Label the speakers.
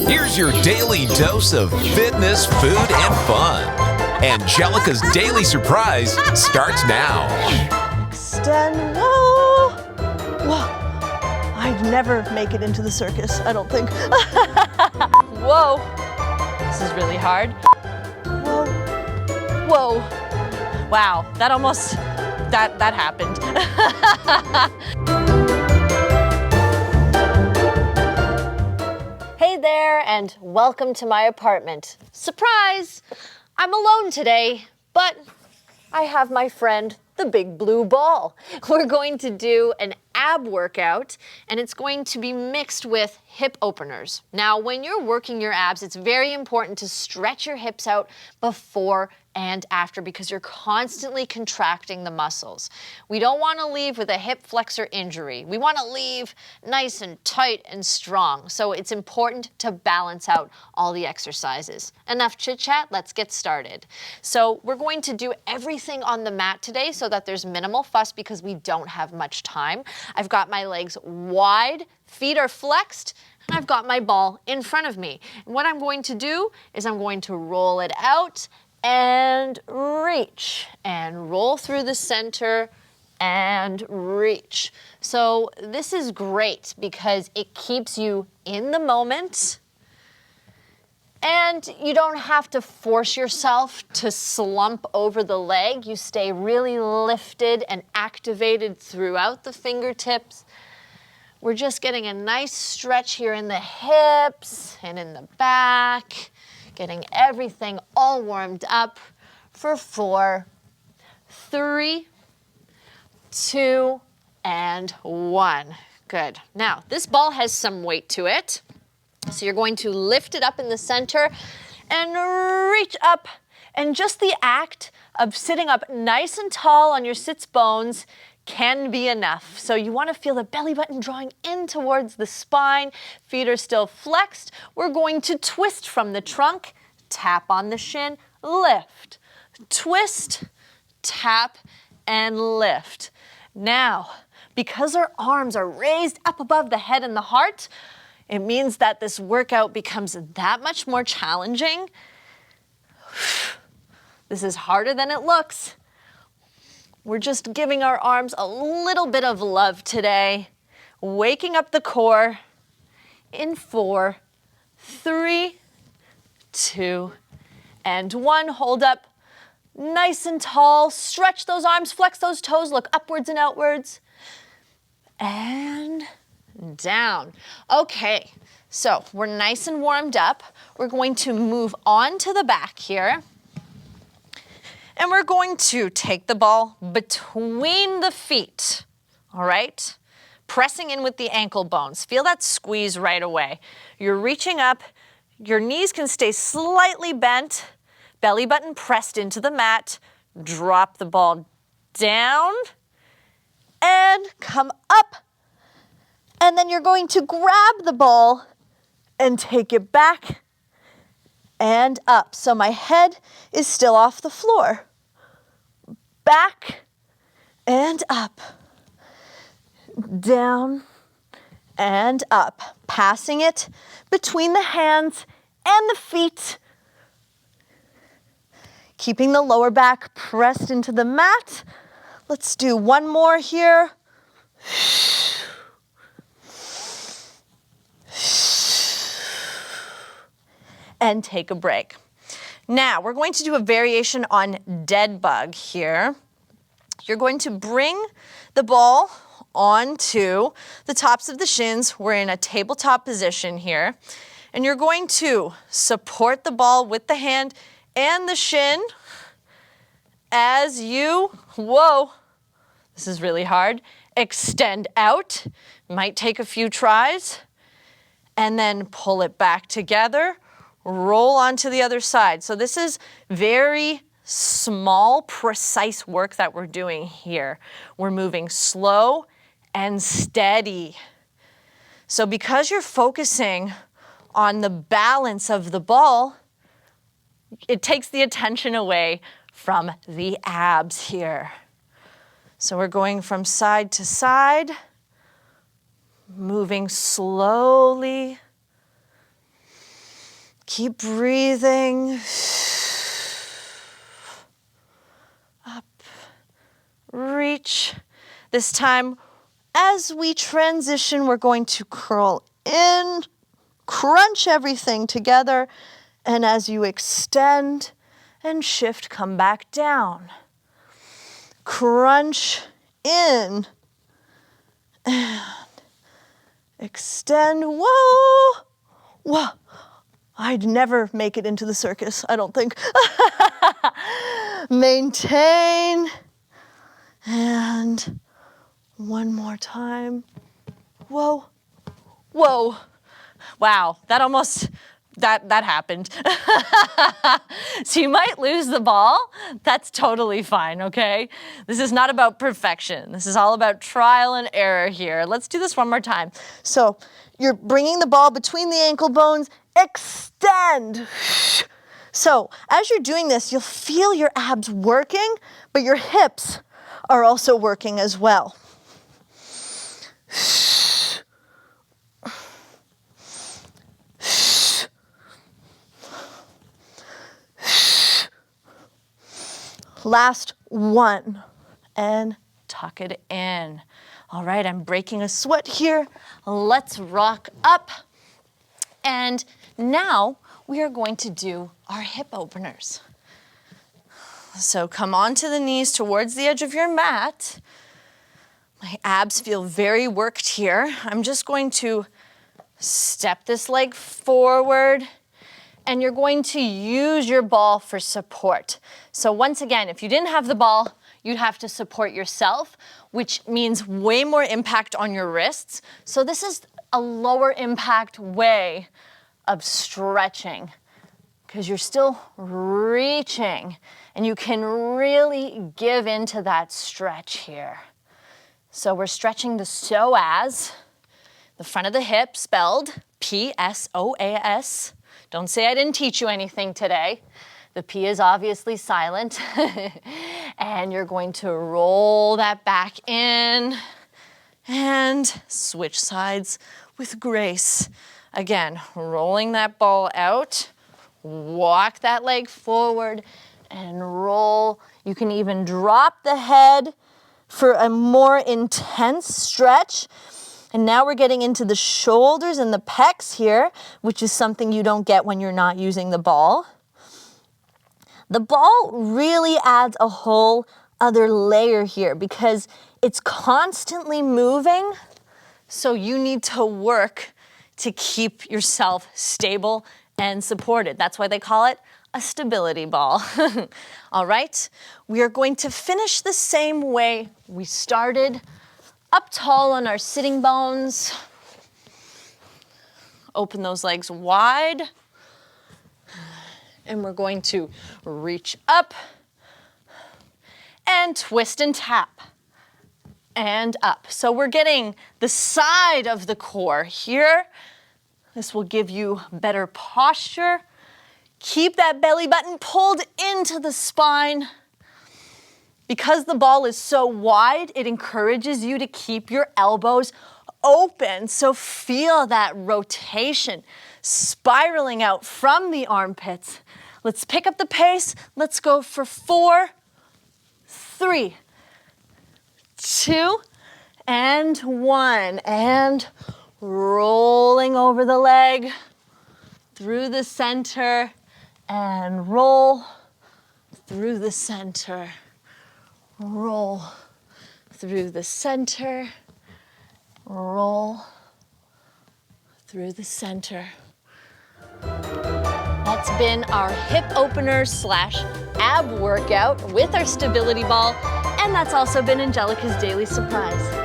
Speaker 1: Here's your daily dose of fitness, food, and fun. Angelica's Daily Surprise starts now.
Speaker 2: Extend, whoa, whoa. I'd never make it into the circus, I don't think. Whoa, this is really hard. Whoa, whoa. Wow, that almost, that happened. Hey there, and welcome to my apartment. Surprise! I'm alone today, but I have my friend, the big blue ball. We're going to do an ab workout, and it's going to be mixed with hip openers. Now, when you're working your abs, it's very important to stretch your hips out before and after because you're constantly contracting the muscles. We don't want to leave with a hip flexor injury. We want to leave nice and tight and strong. So it's important to balance out all the exercises. Enough chit chat, let's get started. So we're going to do everything on the mat today so that there's minimal fuss because we don't have much time. I've got my legs wide, feet are flexed, and I've got my ball in front of me. And what I'm going to do is I'm going to roll it out and reach, and roll through the center and reach. So this is great because it keeps you in the moment and you don't have to force yourself to slump over the leg. You stay really lifted and activated throughout the fingertips. We're just getting a nice stretch here in the hips and in the back. Getting everything all warmed up for 4, 3, 2, and 1. Good. Now, this ball has some weight to it. So you're going to lift it up in the center and reach up. And just the act of sitting up nice and tall on your sits bones can be enough. So you want to feel the belly button drawing in towards the spine. Feet are still flexed. We're going to twist from the trunk, tap on the shin, lift, twist, tap, and lift. Now, because our arms are raised up above the head and the heart, it means that this workout becomes that much more challenging. This is harder than it looks. We're just giving our arms a little bit of love today. Waking up the core in 4, 3, 2, and 1. Hold up nice and tall. Stretch those arms, flex those toes, look upwards and outwards. And down. Okay, so we're nice and warmed up. We're going to move on to the back here. And we're going to take the ball between the feet, all right? Pressing in with the ankle bones. Feel that squeeze right away. You're reaching up. Your knees can stay slightly bent. Belly button pressed into the mat. Drop the ball down and come up. And then you're going to grab the ball and take it back and up. So my head is still off the floor. Back and up, down and up, passing it between the hands and the feet, keeping the lower back pressed into the mat. Let's do one more here. And take a break. Now, we're going to do a variation on dead bug here. You're going to bring the ball onto the tops of the shins. We're in a tabletop position here. And you're going to support the ball with the hand and the shin as you, whoa, this is really hard, extend out. Might take a few tries. And then pull it back together. Roll onto the other side. So this is very small, precise work that we're doing here. We're moving slow and steady. So because you're focusing on the balance of the ball, it takes the attention away from the abs here. So we're going from side to side, moving slowly. Keep breathing. Up, reach. This time, as we transition, we're going to curl in, crunch everything together, and as you extend and shift, come back down. Crunch in and extend. Whoa! Whoa! I'd never make it into the circus, I don't think. Maintain. And one more time. Whoa. Whoa. Wow, that almost, that happened. So you might lose the ball. That's totally fine, okay? This is not about perfection. This is all about trial and error here. Let's do this one more time. So you're bringing the ball between the ankle bones. Extend. So as you're doing this, you'll feel your abs working, but your hips are also working as well. Last one, and tuck it in. All right, I'm breaking a sweat here. Let's rock up. And now we are going to do our hip openers. So come onto the knees towards the edge of your mat. My abs feel very worked here. I'm just going to step this leg forward, and you're going to use your ball for support. So once again, if you didn't have the ball, you'd have to support yourself, which means way more impact on your wrists. So this is a lower impact way of stretching because you're still reaching and you can really give into that stretch here. So we're stretching the psoas, the front of the hip, spelled P-S-O-A-S. Don't say I didn't teach you anything today. The P is obviously silent. And you're going to roll that back in and switch sides with grace. Again, rolling that ball out, walk that leg forward and roll. You can even drop the head for a more intense stretch. And now we're getting into the shoulders and the pecs here, which is something you don't get when you're not using the ball. The ball really adds a whole other layer here because it's constantly moving, so you need to work to keep yourself stable and supported. That's why they call it a stability ball. All right, we are going to finish the same way we started, up tall on our sitting bones. Open those legs wide. And we're going to reach up and twist and tap and up. So we're getting the side of the core here. This will give you better posture. Keep that belly button pulled into the spine. Because the ball is so wide, it encourages you to keep your elbows open. So feel that rotation spiraling out from the armpits. Let's pick up the pace. Let's go for 4, 3, 2, and 1. And rolling over the leg through the center and roll through the center. Roll through the center. Roll through the center. That's been our hip opener / ab workout with our stability ball, and that's also been Angelica's Daily Surprise.